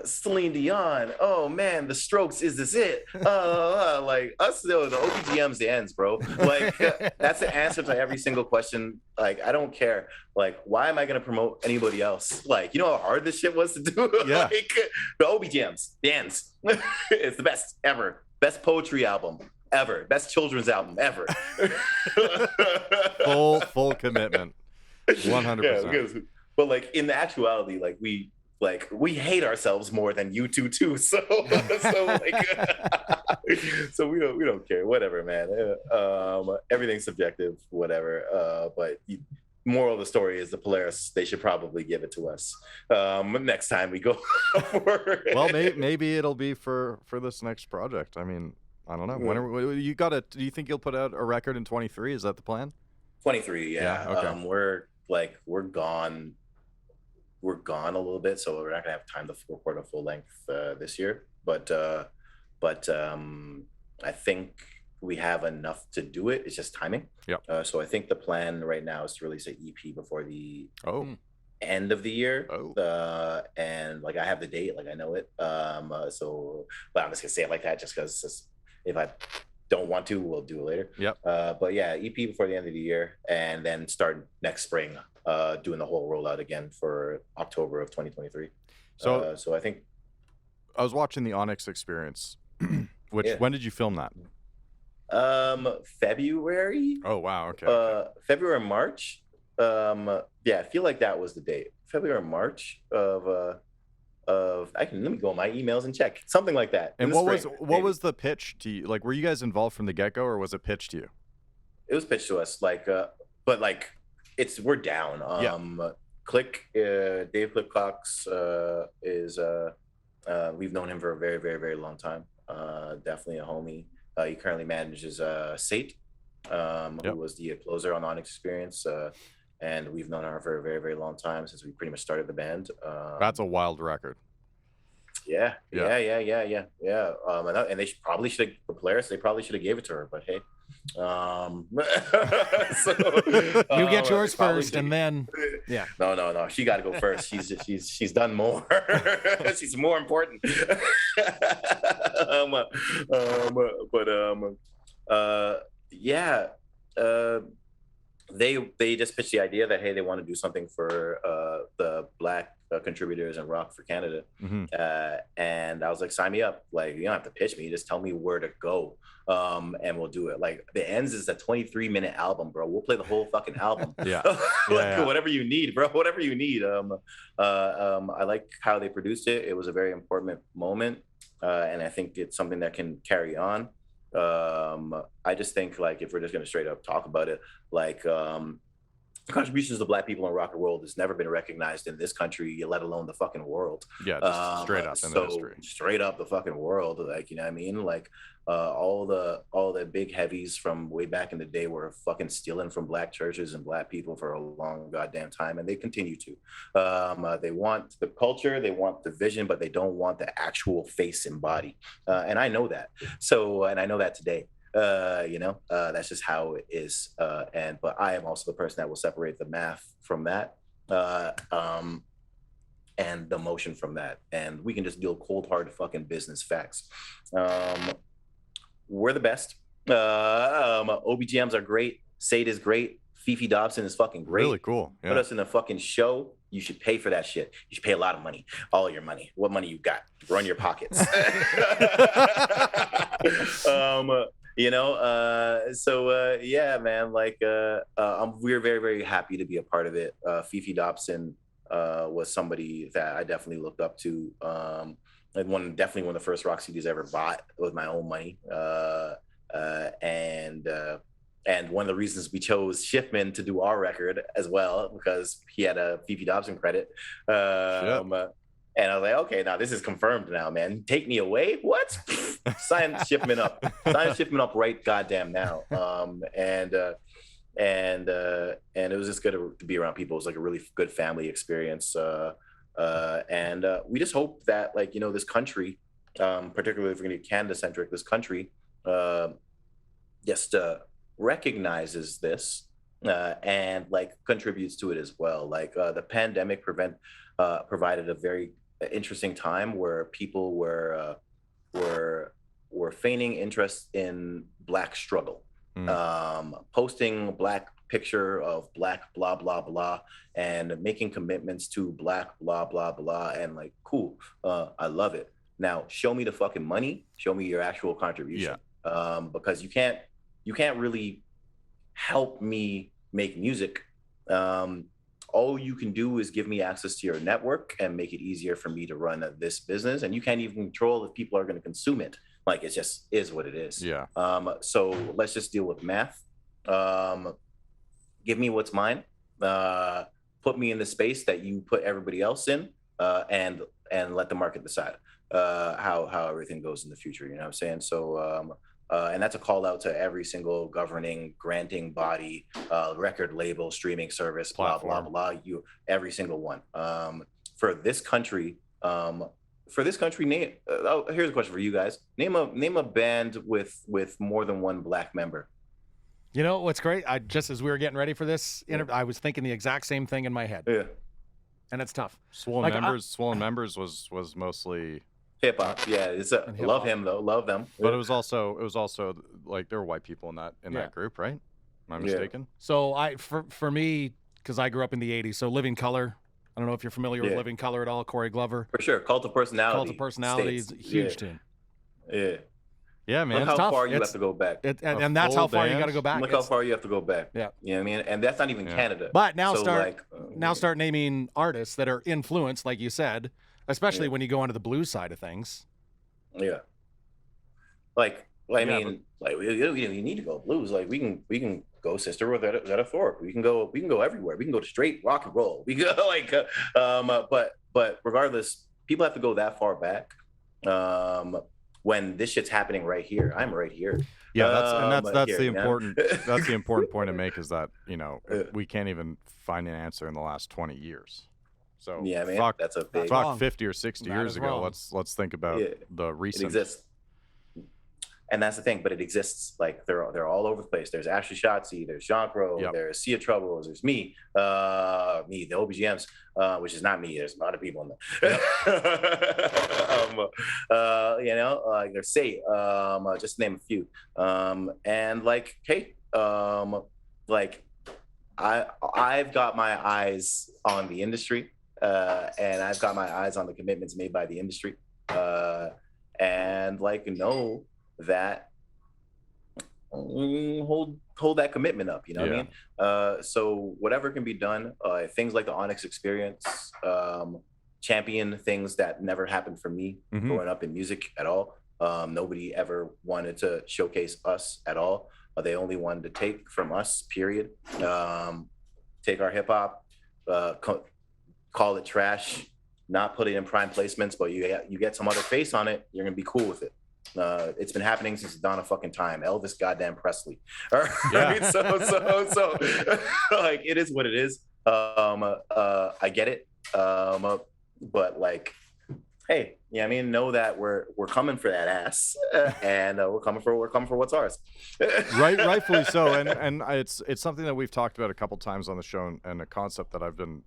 Celine Dion. Oh man, The Strokes. Is this it? Like us, the OBGMs, the ends, bro. Like that's the answer to every single question. Like, I don't care. Like, why am I gonna promote anybody else? Like, you know how hard this shit was to do? Yeah. Like, the OBGMs, the ends. It's the best ever. Best poetry album ever. Best children's album ever. Full commitment. 100%. Yeah, but like in the actuality, like we hate ourselves more than you two too. So so we don't care. Whatever, man. Everything's subjective, whatever. But moral of the story is the Polaris, they should probably give it to us next time we go for it. Well, maybe it'll be for this next project. I mean, I don't know. When do you think you'll put out a record in 23? Is that the plan? 23, yeah. Okay. We're gone a little bit, so we're not gonna have time to record a full length this year. But I think we have enough to do it. It's just timing. Yeah. So I think the plan right now is to release an EP before the end of the year. And like I have the date, like I know it. So, but I'm just gonna say it like that just because if I don't want to, we'll do it later. Yep. But yeah, EP before the end of the year, and then start next spring doing the whole rollout again for October of 2023. So I think I was watching the Onyx Experience. When did you film that? February. Oh wow, okay. February, March. I feel like that was the date. February, March of let me go on my emails and check. Something like that. And what was the pitch to you? Like, were you guys involved from the get-go, or was it pitched to you? It was pitched to us, but like we're down. Click, Dave Click Cox is we've known him for a very, very, very long time. Definitely a homie. He currently manages Sate, who was the closer on Onyx Experience. And we've known her for a very, very long time since we pretty much started the band. That's a wild record. Yeah. And they probably should have, the Polaris, they probably should have gave it to her, but hey. You get yours first, and then No. She got to go first. She's done more. She's more important. They just pitched the idea that, hey, they want to do something for the Black contributors and rock for Canada. And I was like, sign me up. Like, you don't have to pitch me, just tell me where to go, and we'll do it. Like, The Ends is a 23-minute album, bro. We'll play the whole fucking album. Whatever you need, bro. Whatever you need. I like how they produced it. It was a very important moment. and I think it's something that can carry on. I just think like if we're just gonna straight up talk about it, like contributions to Black people in rock and roll has never been recognized in this country, let alone the fucking world. Yeah, just straight up in the history. Straight up the fucking world, like, you know what I mean? Like all the big heavies from way back in the day were fucking stealing from Black churches and Black people for a long goddamn time, and they continue to. They want the culture, they want the vision, but they don't want the actual face and body. And I know that. And I know that today. That's just how it is. But I am also the person that will separate the math from that, and the emotion from that. And we can just deal cold, hard fucking business facts. We're the best. OBGMs are great. Sade is great. Fifi Dobson is fucking great. Really cool. Yeah. Put us in a fucking show. You should pay for that shit. You should pay a lot of money. All your money. What money you got? Run your pockets. Yeah, man, like we're very, very happy to be a part of it. Fifi Dobson was somebody that I definitely looked up to. And definitely one of the first rock CDs I ever bought with my own money. And one of the reasons we chose Schiffman to do our record as well, because he had a Fifi Dobson credit. And I was like, okay, now this is confirmed now, man. Take me away? What? Sign Schiffman up. Sign Schiffman up right goddamn now. And it was just good to be around people. It was like a really good family experience. And we just hope that, like, you know, this country, particularly if we're going to be Canada-centric, this country just recognizes this and, like, contributes to it as well. Like, the pandemic provided a very interesting time where people were feigning interest in Black struggle, posting Black picture of Black blah blah blah and making commitments to Black blah blah blah, and like, cool, I love it. Now show me the fucking money, show me your actual contribution. Because you can't really help me make music. All you can do is give me access to your network and make it easier for me to run this business. And you can't even control if people are going to consume it. Like, it just is what it is. Yeah. So let's just deal with math. Give me what's mine. Put me in the space that you put everybody else in, and let the market decide how everything goes in the future. You know what I'm saying? So, and that's a call out to every single governing, granting body, record label, streaming service, blah, blah, every single one. For this country, here's a question for you guys. Name a band with more than one Black member. You know what's great? Just as we were getting ready for this interview, I was thinking the exact same thing in my head. Yeah. And it's tough. Swollen Members was mostly hip hop. Yeah, love him though. Love them. But it was also like there were white people in that group, right? Am I mistaken? So for me, because I grew up in the '80s, so Living Color. I don't know if you're familiar with Living Color at all, Corey Glover. For sure, Cult of Personality. Cult of Personality is a huge tune. Yeah. Yeah, man. Look how far you have to go back. And that's how far you got to go back. Look how far you have to go back. Yeah. You know what I mean? And that's not even Canada. But now start naming artists that are influenced, like you said, especially when you go onto the blues side of things. Yeah. Like I mean, like we need to go blues. Like we can go Sister Rosetta Thorpe. We can go everywhere. We can go to straight rock and roll. We go like but regardless, people have to go that far back. When this shit's happening right here, I'm right here. Yeah, that's the important point to make, is that, you know, we can't even find an answer in the last 20 years. So yeah, man, that's a big 50 or 60 years ago. Let's think about the recent. It exists. And that's the thing, but it exists. Like they're all over the place. There's Ashley Shotzi, there's Jean Crow, there's Sia Troubles, there's me, the OBGMs, which is not me. There's a lot of people in there. Like there's Say, just to name a few. And like, hey, like I've got my eyes on the industry, and I've got my eyes on the commitments made by the industry, and like know that hold that commitment up, you know what I mean? So whatever can be done, things like the Onyx experience, champion things that never happened for me Mhm. growing up in music at all. Nobody ever wanted to showcase us at all. They only wanted to take from us, period. Take our hip hop, call it trash, not put it in prime placements, but you get some other face on it, you're gonna be cool with it. It's been happening since the dawn of fucking time. Elvis goddamn Presley. All right, so like it is what it is. I get it, but like, hey, yeah, I mean, know that we're coming for that ass, and we're coming for what's ours. Rightfully so, and it's something that we've talked about a couple times on the show, and a concept that I've been,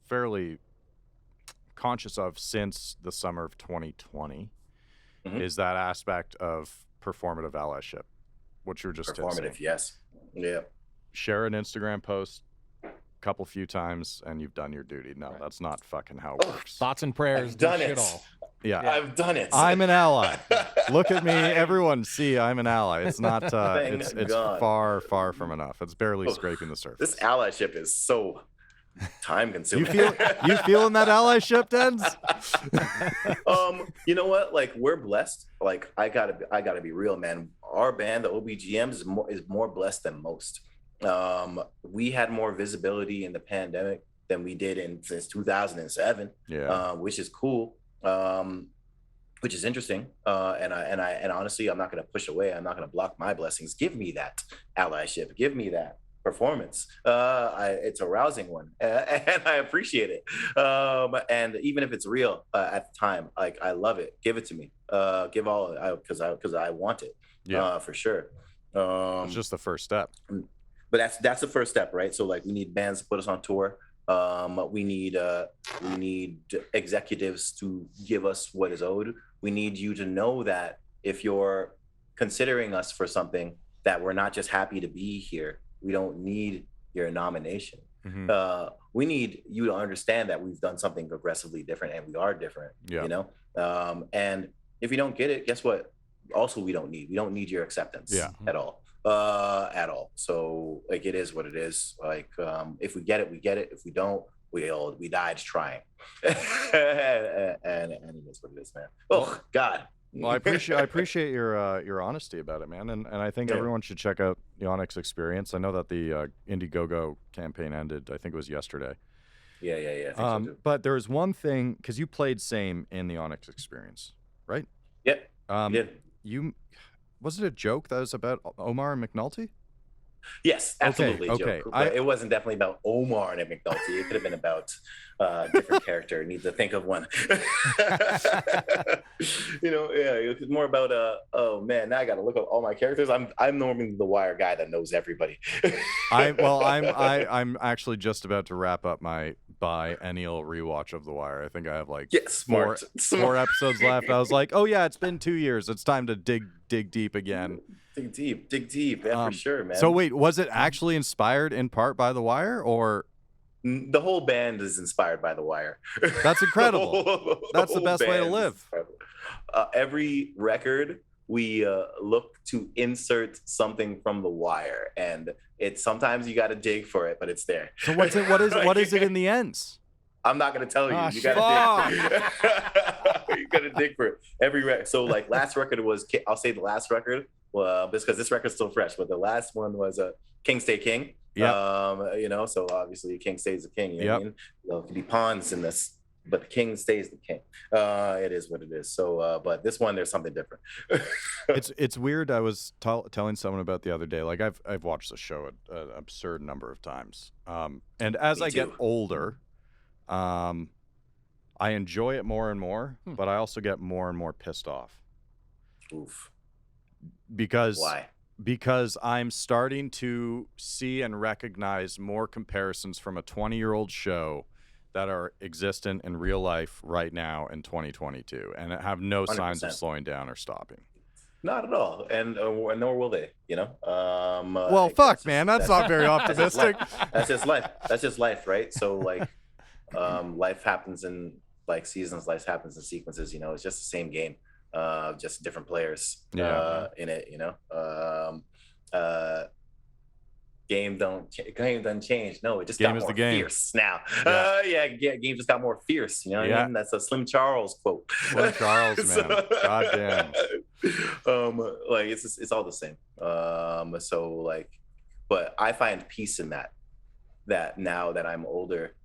fairly conscious of since the summer of 2020, is that aspect of performative allyship, what you were just Performative, saying. yes, yeah. Share an Instagram post couple few times and you've done your duty. No, that's not fucking how it works. Thoughts and prayers. I've done do it. shit all. Yeah, I've done it. I'm an ally. Look at me, everyone. See, I'm an ally. It's not. Thank it's God. far from enough. It's barely scraping the surface. This allyship is so time consuming. You feeling that allyship, Denz? You know what? Like, we're blessed. Like, I gotta be real, man. Our band, the OBGMs, is more blessed than most. We had more visibility in the pandemic than we did since 2007. Yeah. Which is cool. Which is interesting. And honestly, I'm not gonna push away. I'm not gonna block my blessings. Give me that allyship. Give me that performance. It's a rousing one, and I appreciate it. And even if it's real at the time, like, I love it. Give it to me. Give all because I want it. Yeah, for sure. it's just the first step. But that's the first step, right? So like, we need bands to put us on tour. We need executives to give us what is owed. We need you to know that if you're considering us for something, that we're not just happy to be here. We don't need your nomination. We need you to understand that we've done something aggressively different, and we are different. Yeah. You know. And if you don't get it, guess what? Also, we don't need your acceptance. Yeah. At all. So like, it is what it is. Like, if we get it, we get it. If we don't, we died trying. and it is what it is, man. Oh God. Well, I appreciate your honesty about it, man, and I think everyone should check out the Onyx Experience. I know that the Indiegogo campaign ended. I think it was yesterday. Yeah. I think so too. But there was one thing, because you played Same in the Onyx Experience, right? Yep. Was it a joke that was about Omar and McNulty? Yes, absolutely. Okay. Joke. But it wasn't definitely about Omar and McNulty. It could have been about a different character. Need to think of one. It was more about oh man, now I got to look up all my characters. I'm normally the Wire guy that knows everybody. I'm actually just about to wrap up my biennial rewatch of The Wire. I think I have like four episodes left. I was like, oh yeah, it's been 2 years. It's time to dig deep again. Dig deep, yeah, for sure, man. So wait, was it actually inspired in part by The Wire, or? The whole band is inspired by The Wire. That's incredible. That's the best way to live. Every record, we look to insert something from The Wire, and it's sometimes you got to dig for it, but it's there. So what is it in the ends? I'm not gonna tell you. You gotta dig for it. You gotta dig for it. Every record. So like, last record was, I'll say the last record. Well, because this record's still fresh, but the last one was King Stay King. Yeah. So obviously King stays the king. You know what I mean? There could be pawns in this, but the king stays the king. It is what it is. So, but this one, there's something different. It's weird. I was telling someone about the other day. Like, I've watched the show an absurd number of times. And as I get older, I enjoy it more and more, but I also get more and more pissed off. Oof. Why? Because I'm starting to see and recognize more comparisons from a 20-year-old show that are existent in real life right now in 2022, and have no 100%. Signs of slowing down or stopping. Not at all, and nor will they. Well, fuck, man, that's not very optimistic. That's just life. That's just life, right? So like, life happens in like seasons. Life happens in sequences. It's just the same game. Just different players in it, game doesn't change. No, it just Game got is more the game. fierce now. Yeah. Game just got more fierce. You know what I mean? That's a Slim Charles quote. Slim Charles, man. Goddamn. Like it's all the same. So like, but I find peace in that now that I'm older,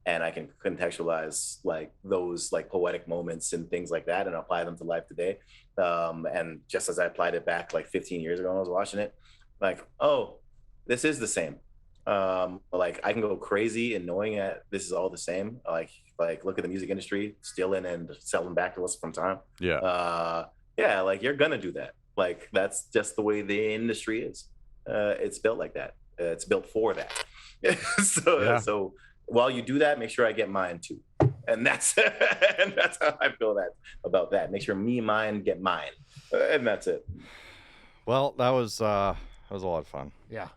and I can contextualize like those like poetic moments and things like that and apply them to life today. And just as I applied it back like 15 years ago when I was watching it, like, oh, this is the same. Like I can go crazy and knowing that this is all the same. Like look at the music industry, stealing and selling back to us from time. Yeah. Yeah, like you're gonna do that. Like that's just the way the industry is. It's built like that. It's built for that. So while you do that, make sure I get mine too. And that's how I feel about that. Make sure me and mine get mine. And that's it. Well, that was a lot of fun. Yeah.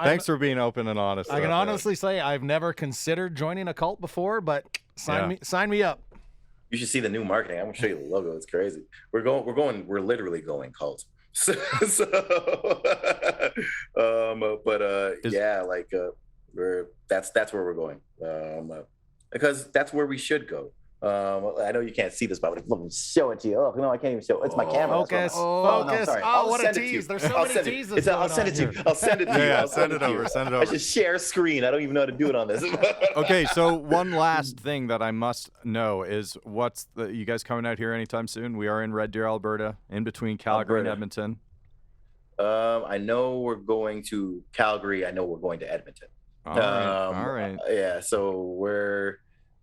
Thanks for being open and honest. I can honestly say I've never considered joining a cult before, but sign me up. You should see the new marketing. I'm gonna show you the logo. It's crazy. We're literally going cult. That's where we're going. Because that's where we should go. I know you can't see this, but let me show it to you. Oh no, I can't even show it. It's my camera. Focus. No, sorry. Oh, what a tease. There's so many teases. I'll send it to you. I'll send it to you. Yeah, send it over. I should share screen. I don't even know how to do it on this. Okay, so one last thing that I must know is you guys coming out here anytime soon? We are in Red Deer, Alberta, in between Calgary and Edmonton. I know we're going to Calgary. I know we're going to Edmonton. All right. Yeah, so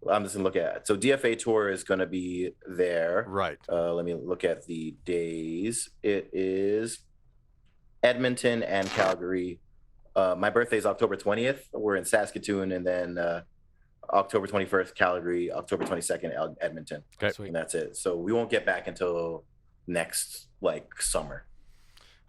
I'm just gonna look at it. So DFA tour is gonna be there. Right. Let me look at the days. It is Edmonton and Calgary. My birthday is October 20th. We're in Saskatoon, and then October 21st, Calgary. October 22nd, Edmonton. Okay. And that's it. So we won't get back until next summer.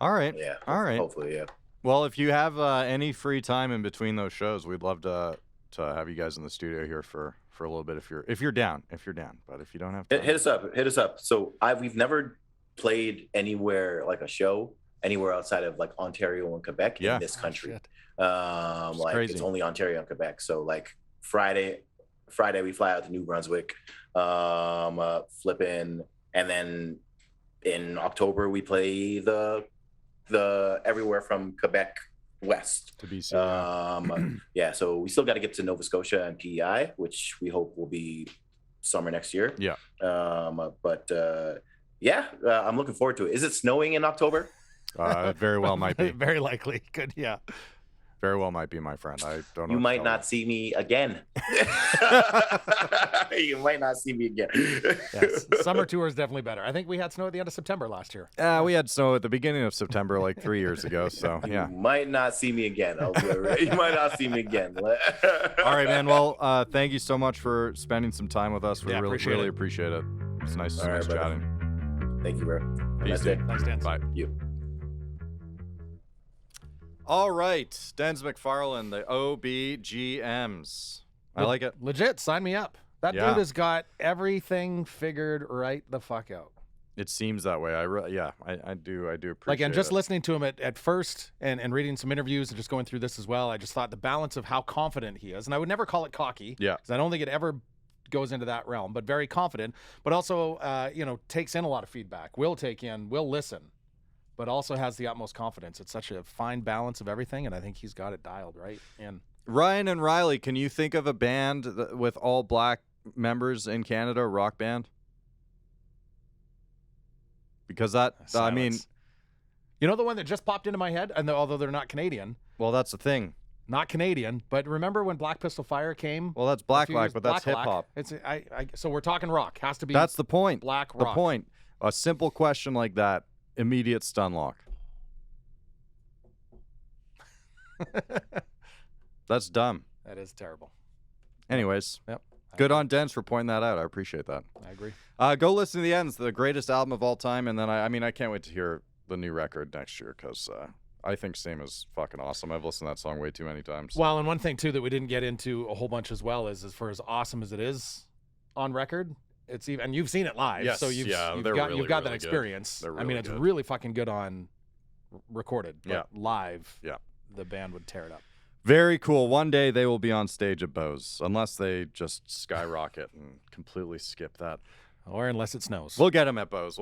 All right. Yeah. All right. Hopefully, yeah. Well, if you have any free time in between those shows, we'd love to have you guys in the studio here for a little bit if you're down. But if you don't have time, hit us up. So we've never played anywhere like a show anywhere outside of like Ontario and Quebec in this country. It's only Ontario and Quebec. So like Friday we fly out to New Brunswick, flipping, and then in October we play the everywhere from Quebec west to be yeah, so we still got to get to Nova Scotia and PEI, which we hope will be summer next year. Yeah. I'm looking forward to it. Is it snowing in October? It very well might be. Very likely. Good. Yeah. Very well might be, my friend. I don't know. You might not see me again. You might not see me again. Yes. Summer tour is definitely better. I think we had snow at the end of September last year. We had snow at the beginning of September, like 3 years ago. So yeah. You might not see me again. You might not see me again. All right, man. Well, thank you so much for spending some time with us. We really appreciate it. It's nice chatting. Thank you, bro. Peace, dude. Thanks, Denz. Bye. You. All right, Denz McFarlane, the OBGMs. I like it. Legit, sign me up. That dude has got everything figured right the fuck out. It seems that way. I do appreciate like, and just it. listening to him at first and reading some interviews and just going through this as well, I just thought the balance of how confident he is, and I would never call it cocky. Yeah. Because I don't think it ever goes into that realm, but very confident, but also, takes in a lot of feedback, will listen, but also has the utmost confidence. It's such a fine balance of everything, and I think he's got it dialed right in. Ryan and Ryley, can you think of a band with all black members in Canada, a rock band? Because the one that just popped into my head, and although they're not Canadian. Well, that's the thing. Not Canadian, but remember when Black Pistol Fire came? Well, that's black, but that's hip hop. So we're talking rock. Has to be. That's the point. Black rock. The point. A simple question like that. Immediate stun lock. That's dumb. That is terrible. Anyways, yep. Good on Denz for pointing that out. I appreciate that. I agree. Go listen to The Ends, the greatest album of all time, and then I can't wait to hear the new record next year because I think Same is fucking awesome. I've listened to that song way too many times. Well, and one thing too that we didn't get into a whole bunch as well is, as far as awesome as it is on record, it's even, and you've seen it live, yes, so you've got that experience. Really I mean, it's good. really fucking good on recorded, but Yeah. live, Yeah. the band would tear it up. Very cool. One day they will be on stage at Bose, unless they just skyrocket and completely skip that. Or unless it snows. We'll get them at Bose.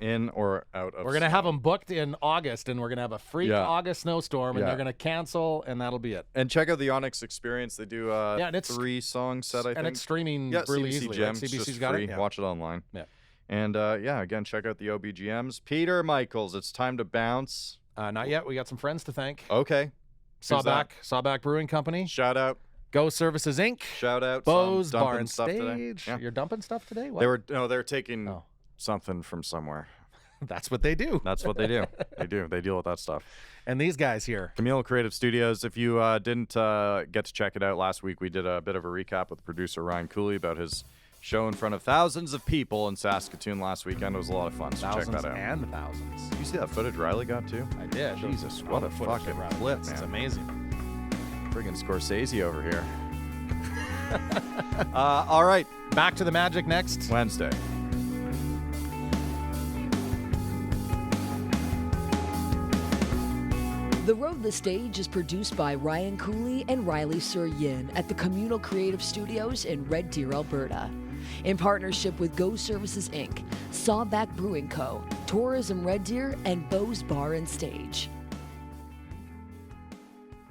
In or out of We're going to have them booked in August, and we're going to have a freak Yeah. August snowstorm, and Yeah. they're going to cancel, and that'll be it. And check out the Onyx Experience. They do Yeah, and it's 3-song set, I think. And it's streaming yeah, really CBC easily. Gems, Right? CBC's just got free. it. Yeah. Watch it online. Yeah. And again, check out the OBGMs. Peter Michaels, it's time to bounce. Not yet. We got some friends to thank. Okay. Who's that? Sawback Brewing Company. Shout out. Go Services Inc. Shout out. Bose Some dumping Bar and stuff today. Stage. Yeah. You're dumping stuff today? What? They're taking Oh. something from somewhere. That's what they do. That's what they do. They deal with that stuff. And these guys here. Camille Creative Studios. If you didn't get to check it out last week, we did a bit of a recap with producer Ryan Kuly about his show in front of thousands of people in Saskatoon last weekend. It was a lot of fun, so Thousands check that out. and thousands. You see that footage Ryley got too? I did. Jesus, what a fucking flip, It's man. amazing. Friggin' Scorsese over here. All right, Back to the Magic next. Wednesday. The Road the Stage is produced by Ryan Kuly and Ryley Surian at the Communal Creative Studios in Red Deer, Alberta. In partnership with Go Services Inc., Sawback Brewing Co., Tourism Red Deer, and Bose Bar and Stage.